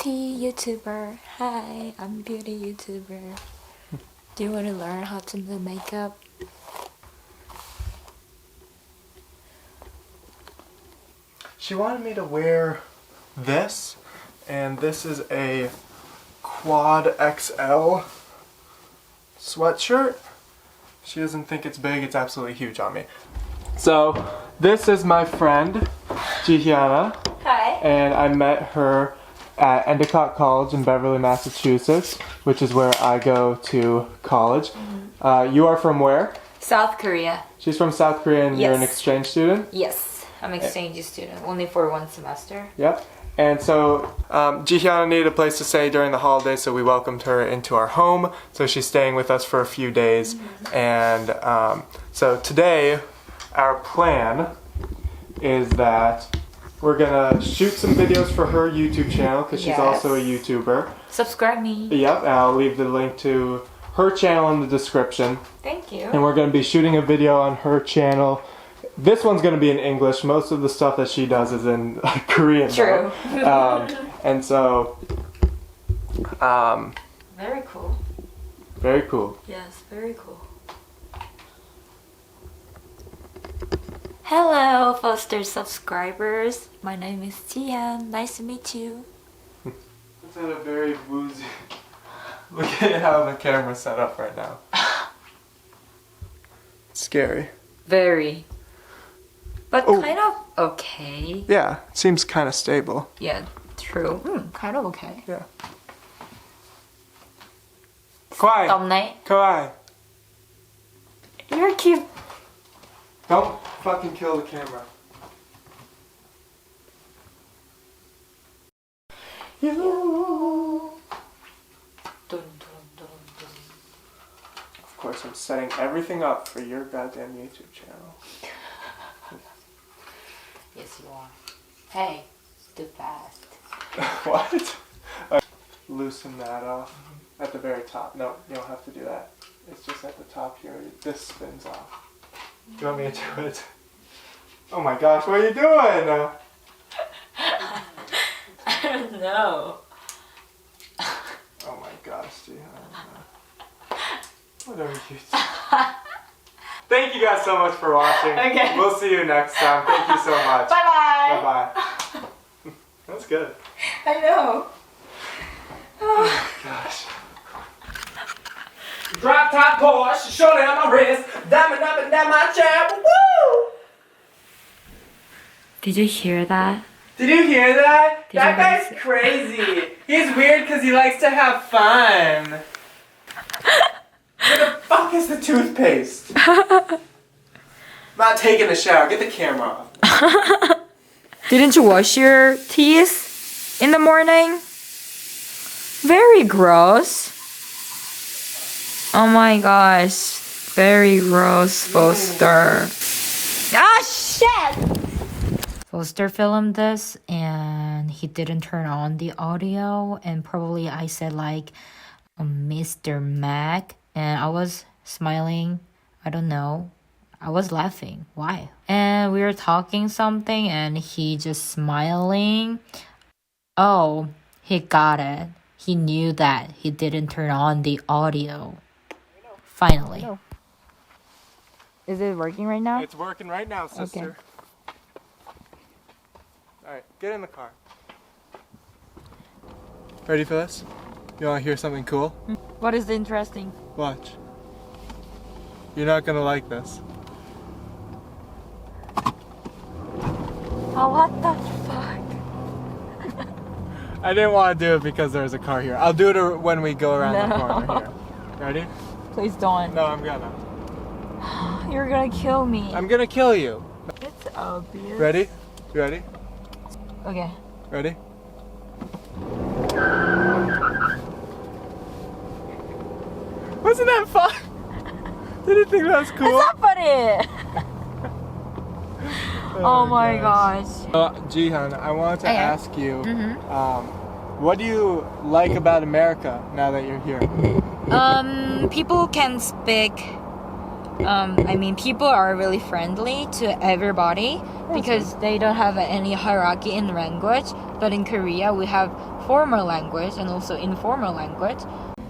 beauty YouTuber. Hi, I'm beauty YouTuber. Do you want to learn how to do makeup? She wanted me to wear this, and this is a quad XL sweatshirt. She doesn't think it's big, it's absolutely huge on me. So, this is my friend, Jihyana. Hi. And I met her at Endicott College in Beverly, Massachusetts, which is where I go to college. You are from where? South Korea. She's from South Korea and you're an Yes. exchange student? Yes, I'm an exchange student, only for one semester. Yep. And so Jihyana needed a place to stay during the holidays, so we welcomed her into our home. So she's staying with us for a few days. And so today, our plan is that we're gonna shoot some videos for her YouTube channel because she's Yes. also a YouTuber. Subscribe me. Yep, and I'll leave the link to her channel in the description. Thank you. And we're gonna be shooting a video on her channel. This one's gonna be in English. Most of the stuff that she does is in Korean. True. And so, Very cool. very cool. Yes, very cool. Hello, Foster subscribers. My name is Jihan. Nice to meet you. It's at a very woozy. Look at how the camera's set up right now. It's scary. Very. But Oh. kind of okay. Yeah, it seems kind of stable. Yeah, true. Kind of okay. Yeah. Kawaii. Thumbnail. Kawaii. You're cute. Don't fucking kill the camera. Dun, dun, dun, dun. Of course, I'm setting everything up for your goddamn YouTube channel. Yes, you are. Hey, do fast. What? Loosen that off at the very top. No, you don't have to do that. It's just at the top here. This spins off. Do you want me to do it? Oh my gosh, what are you doing? I don't know. Oh my gosh, Jihan. What are you doing? Thank you guys so much for watching. Okay. We'll see you next time. Thank you so much. Bye-bye. Bye-bye. That's good. I know. Gosh. Drop top Porsche, shorty on my wrist, diamond up and down my chair, woo! Did you hear that? Did you hear that? Did That you guy's guys- crazy. He's weird because he likes to have fun. Where the fuck is the toothpaste? I'm not taking a shower. Get the camera off. Didn't you wash your teeth in the morning? Very gross. Oh my gosh. Very gross, Foster. Ah, shit! Foster filmed this and he didn't turn on the audio, and probably I said like Mr. Mac, and I was smiling. I don't know. I was laughing. Why? And we were talking something and he just smiling. Oh, he got it. He knew that he didn't turn on the audio. Finally. Is it working right now? It's working right now, sister. Alright, get in the car. Ready for this? You want to hear something cool? What is interesting? Watch. You're not gonna like this. Oh, what the fuck? I didn't want to do it because there's a car here. I'll do it when we go around the No. corner here. Ready? Please don't. No, I'm gonna. You're gonna kill me. I'm gonna kill you. It's obvious. Ready? You ready? Okay. Ready? Wasn't that fun? Didn't think that was cool? It's not funny. Oh my gosh. Jihan, I wanted to Okay. ask you, what do you like about America now that you're here? People can speak. People are really friendly to everybody because they don't have any hierarchy in language. But in Korea, we have formal language and also informal language.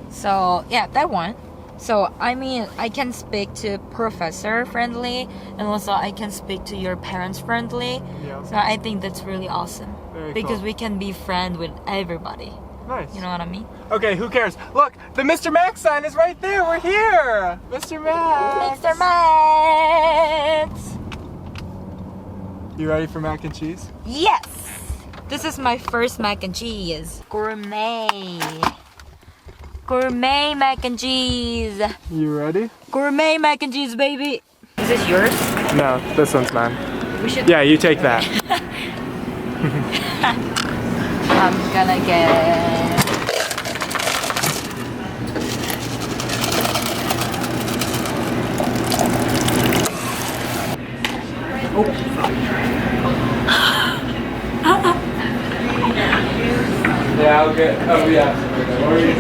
So yeah, that one. So I mean, I can speak to professor friendly, and also I can speak to your parents friendly. Yeah. So I think that's really awesome Very because cool. we can be friends with everybody. Nice. You know what I mean? Okay, who cares? Look, the Mr. Max sign is right there. We're here. Mr. Max. Mr. Max. You ready for mac and cheese? Yes. This is my first mac and cheese. Gourmet. Gourmet mac and cheese. You ready? Gourmet mac and cheese, baby. Is this yours? No, this one's mine. We should. Yeah, you take that. I'm gonna get. Yeah, I'll get. Oh yeah. What are you?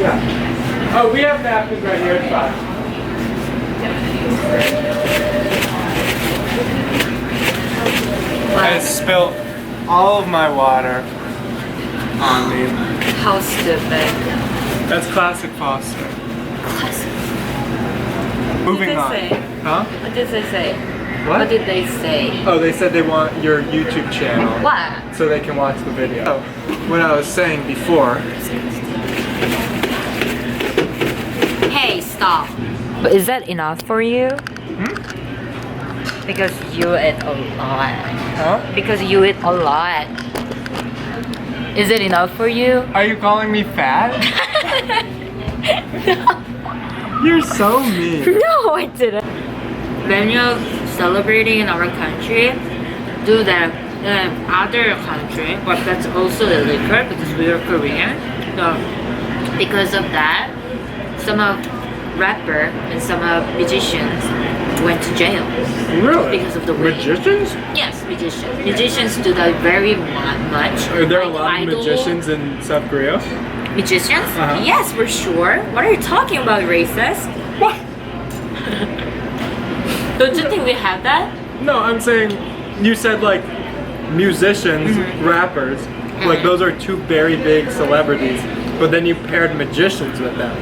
Yeah. Oh, we have napkins right here. It's fine. I spilled all of my water on me. How stupid. That's classic Foster. Moving on. Huh? What did they say? What? What did they say? Oh, they said they want your YouTube channel. What? So they can watch the video. Oh, what I was saying before. Hey, stop. But is that enough for you? Because you eat a lot. Huh? Because you eat a lot. Is it enough for you? Are you calling me fat? You're so mean. No, I didn't. When you're celebrating in our country, do that in other country, but that's also illegal because we are Korean. So because of that, some of rapper and some of musicians went to jail. Really? Because of the weed. Magicians? Yes, musicians. Musicians do that very much. Are there a Like lot of idol magicians in South Korea? Magicians? Uh-huh. Yes, for sure. What are you talking about, racist? What? Don't you think we have that? No, I'm saying you said like musicians, rappers. Like those are two very big celebrities, but then you paired magicians with them.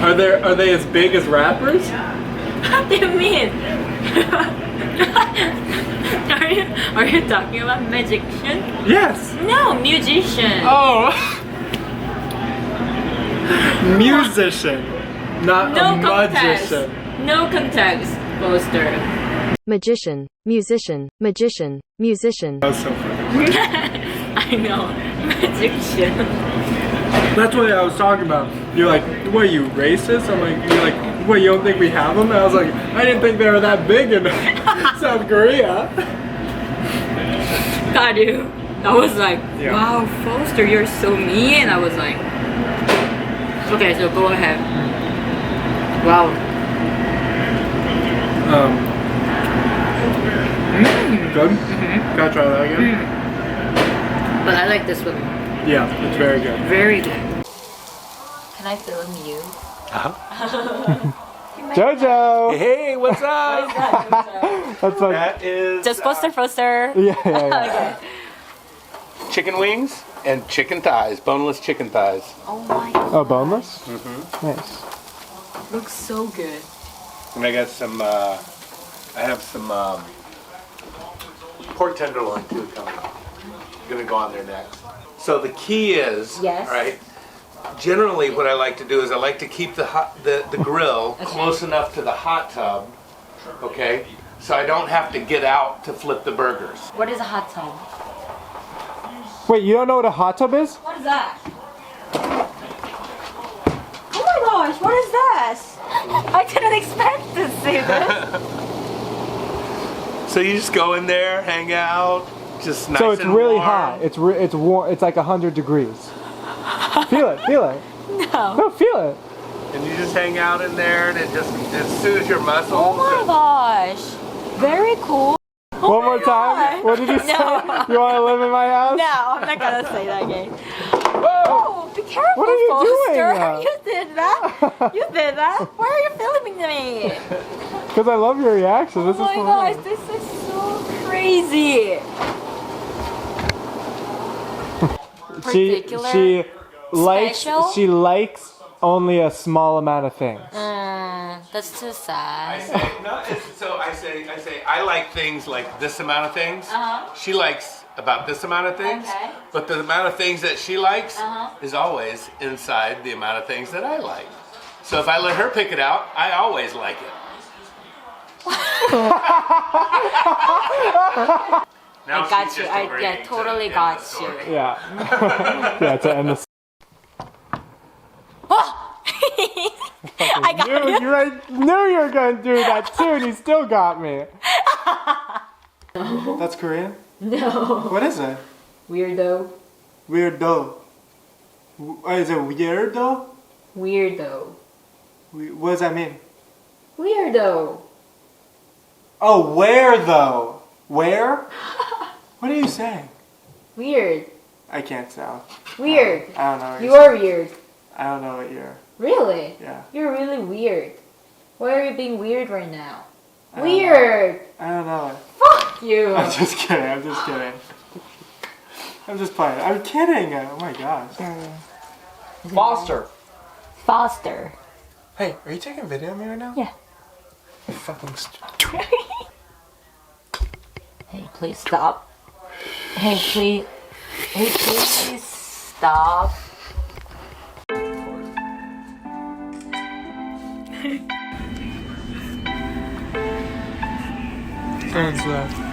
Are they as big as rappers? What do you mean? are you talking about magician? Yes. No, musician. Oh. Musician, not No a context. magician. No context, poster. magician, musician, magician, musician. That's so funny. I know, magician. That's what I was talking about. You're like, what are you, racist? I'm like, you're like, what, you don't think we have them? And I was like, I didn't think they were that big in South Korea. Got you. I was like, Yeah. wow, Foster, you're so mean. I was like, okay, so go ahead. Wow. Good? Can I try that again? But I like this one. Yeah, it's very good. Very good. Can I film you? Jojo! Hey, what's up? That's like, That is Just poster. yeah. chicken wings and chicken thighs, boneless chicken thighs. Oh my god. Oh, boneless? Nice. Looks so good. And I got some, I have some pork tenderloin too coming. Gonna go on there next. So the key is, Yes. right? Generally, what I like to do is I like to keep the grill close enough to the hot tub, okay? So I don't have to get out to flip the burgers. What is a hot tub? Wait, you don't know what a hot tub is? What is that? Oh my gosh, what is this? I didn't expect to see this. So you just go in there, hang out, just nice So it's and really warm. hot. It's warm. It's like 100 degrees. Feel it. Feel it. No. No, feel it. And you just hang out in there, and it soothes your muscles. Oh my gosh. Very cool. One more time. What did you say? No. You want to live in my house? No, I'm not gonna say that again. Whoa! Oh, be careful, What are you doing? Foster. You did that. You did that. Why are you filming me? Because I love your reaction. Oh This is my fun. gosh, this is so crazy. Particular? Special? She likes only a small amount of things. That's too I sad. say no. I say I like things like this amount of things. She likes about this amount of things. Okay. But the amount of things that she likes Uh-huh. is always inside the amount of things that I like. So if I let her pick it out, I always like it. Now I got she's you. just agreeing I to totally end the got you. story. Yeah. Yeah, to end this. I got you. Knew you were going to do that too, and you still got me. That's Korean? No. What is it? Weirdo. Weirdo. Is it weirdo? Weirdo. What does that mean? Weirdo. Oh, where though? Where? What are you saying? Weird. I can't tell. Weird. I don't know. What You you're are weird. saying. I don't know what you're. Really? Yeah. You're really weird. Why are you being weird right now? I don't know. Weird. I don't know. Fuck you. I'm just kidding. I'm just kidding. I'm just playing. I'm kidding. Oh my gosh. Foster. Foster. Hey, are you taking video of me right now? Yeah. You fucking stupid. Hey, please stop. Hey, please. Hey, please stop. Turns left.